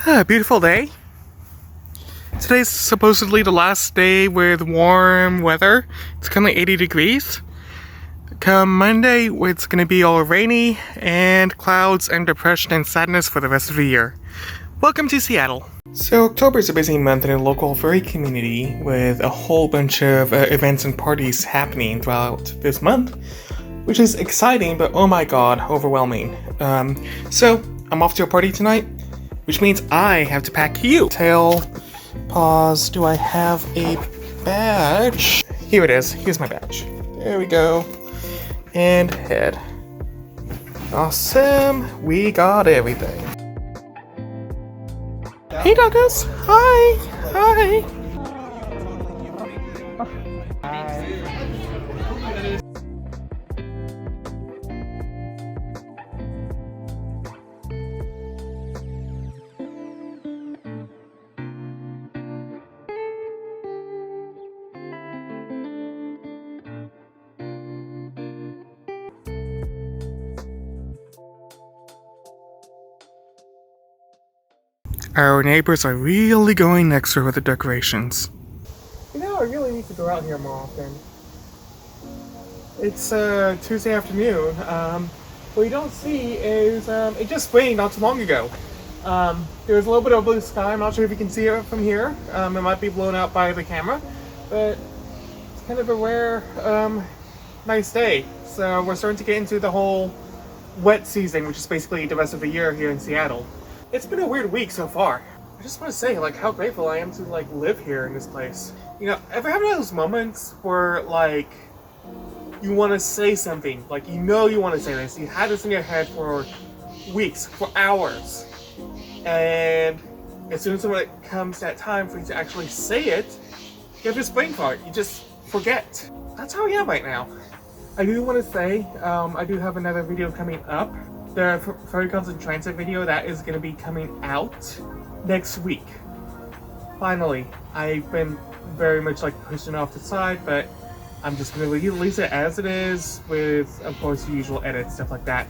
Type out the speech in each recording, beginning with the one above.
Beautiful day. Today's supposedly the last day with warm weather. It's currently 80 degrees. Come Monday, it's going to be all rainy and clouds and depression and sadness for the rest of the year. Welcome to Seattle. So October is a busy month in the local furry community with a whole bunch of events and parties happening throughout this month, which is exciting, but oh my god, overwhelming. So I'm off to a party tonight, which means I have to pack you. Tail, pause, do I have a badge? Here it is, here's my badge. There we go. And head. Awesome, we got everything. Hey doggos, hi, hi. Our neighbors are really going extra with the decorations. You know, I really need to go out here more often. It's Tuesday afternoon. What you don't see is it just rained not too long ago. There's a little bit of blue sky. I'm not sure if you can see it from here. It might be blown out by the camera, but it's kind of a rare, nice day. So we're starting to get into the whole wet season, which is basically the rest of the year here in Seattle. It's been a weird week so far. I just want to say, like, how grateful I am to, like, live here in this place. You know, ever have those moments where, like, you want to say something, like, you know you want to say this, you had this in your head for weeks, for hours, and as soon as it comes that time for you to actually say it, you have this brain fart, you just forget. That's how I am right now. I do want to say, I do have another video coming up. The Furry Comes in Transit video that is going to be coming out next week. Finally, I've been very much like pushing it off the side, but I'm just going to release it as it is with, of course, the usual edits, stuff like that.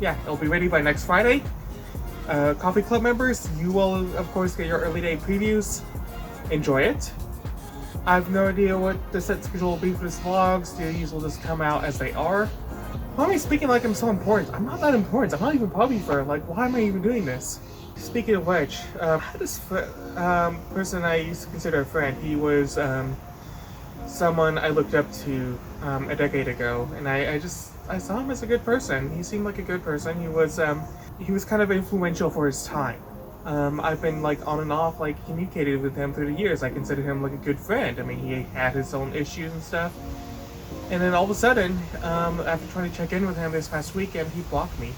Yeah, it'll be ready by next Friday. Coffee Club members, you will, of course, get your early day previews. Enjoy it. I have no idea what the set schedule will be for this vlogs. These will just come out as they are. Why am I speaking like I'm so important? I'm not that important. I'm not even popular. Like, why am I even doing this? Speaking of which, I had this person I used to consider a friend. He was someone I looked up to a decade ago, and I saw him as a good person. He seemed like a good person. He was kind of influential for his time. I've been like on and off like communicated with him through the years. I consider him like a good friend. I mean, he had his own issues and stuff. And then all of a sudden, after trying to check in with him this past weekend, he blocked me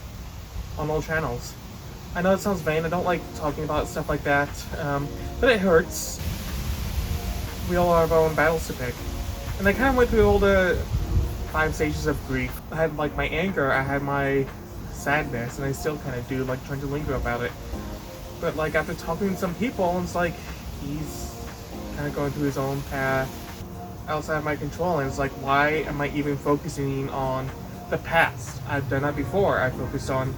on all channels. I know it sounds vain, I don't like talking about stuff like that, but it hurts. We all have our own battles to pick. And I kind of went through all the 5 stages of grief. I had like my anger, I had my sadness, and I still kind of do, like trying to linger about it. But like after talking to some people, it's like he's kind of going through his own path outside of my control, and it's like, why am I even focusing on the past? I've done that before. I focused on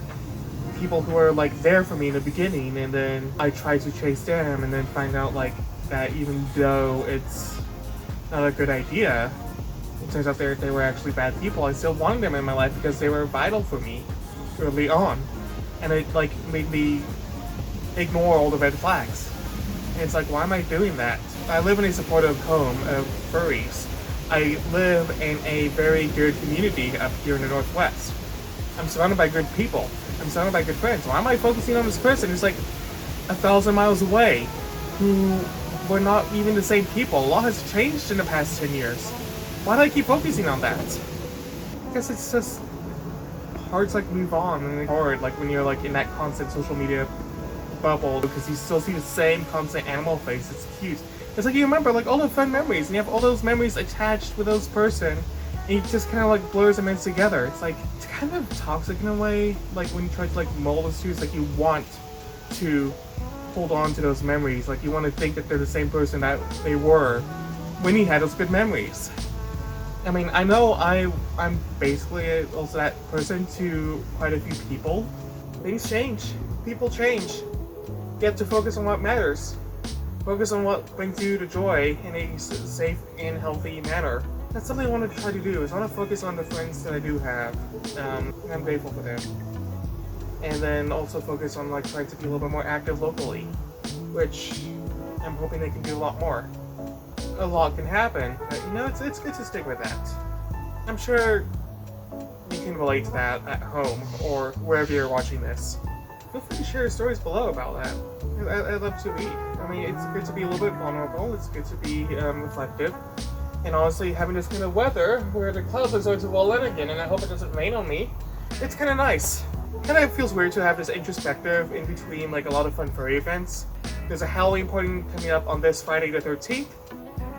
people who are like there for me in the beginning, and then I try to chase them, and then find out like that even though it's not a good idea, it turns out they were actually bad people. I still wanted them in my life because they were vital for me early on, and it like made me ignore all the red flags. And it's like, why am I doing that? I live in a supportive home of furries. I live in a very good community up here in the Northwest. I'm surrounded by good people. I'm surrounded by good friends. Why am I focusing on this person who's like 1,000 miles away, who were not even the same people? A lot has changed in the past 10 years. Why do I keep focusing on that? I guess it's just hard to like move on, and it's hard like when you're like in that constant social media bubble, because you still see the same constant animal face. It's cute. It's like you remember like all the fun memories, and you have all those memories attached with those person, and you just kind of like blurs them in together. It's like, it's kind of toxic in a way, like when you try to like mold this to, it's like you want to hold on to those memories, like you want to think that they're the same person that they were when you had those good memories. I mean, I know I'm basically also that person to quite a few people. Things change. People change. get to focus on what matters. Focus on what brings you the joy in a safe and healthy manner. That's something I want to try to do, is I want to focus on the friends that I do have. And I'm grateful for them. And then also focus on like trying to be a little bit more active locally, which I'm hoping they can do a lot more. A lot can happen, but you know, it's good to stick with that. I'm sure you can relate to that at home or wherever you're watching this. Feel free to share your stories below about that. I love to read. I mean, it's good to be a little bit vulnerable, it's good to be reflective. And honestly, having this kind of weather where the clouds are starting to roll in again, and I hope it doesn't rain on me, it's kind of nice. Kind of feels weird to have this introspective in between like a lot of fun furry events. There's a Halloween party coming up on this Friday the 13th.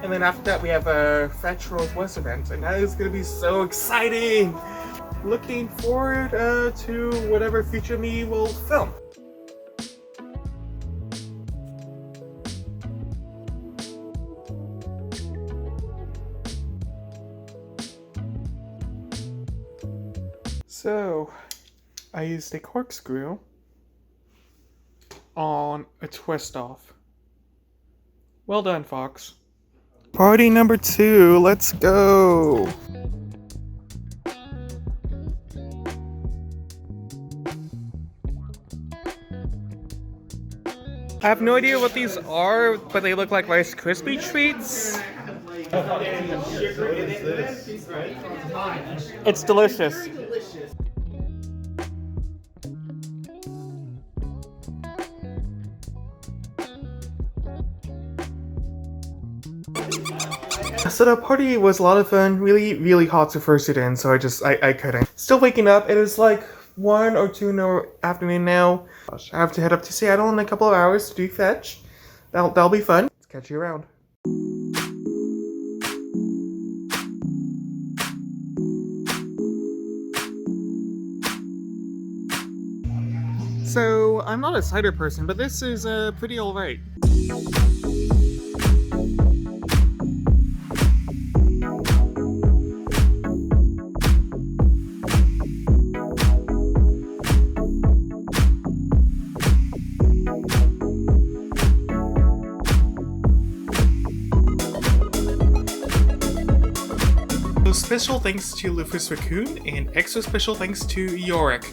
And then after that we have a Fetch Northwest event, and that is going to be so exciting! Looking forward to whatever future me will film. So, I used a corkscrew on a twist off. Well done, Fox. Party number 2, let's go! I have no idea what these are, but they look like Rice Krispie treats. It's delicious. So the party was a lot of fun, really hot to first it in, so I couldn't. Still waking up, it is like 1 or 2 in the afternoon now. I have to head up to Seattle in a couple of hours to do Fetch. That'll be fun. Let's catch you around. So, I'm not a cider person, but this is pretty alright. Special thanks to Lufus Raccoon and extra special thanks to Yorick.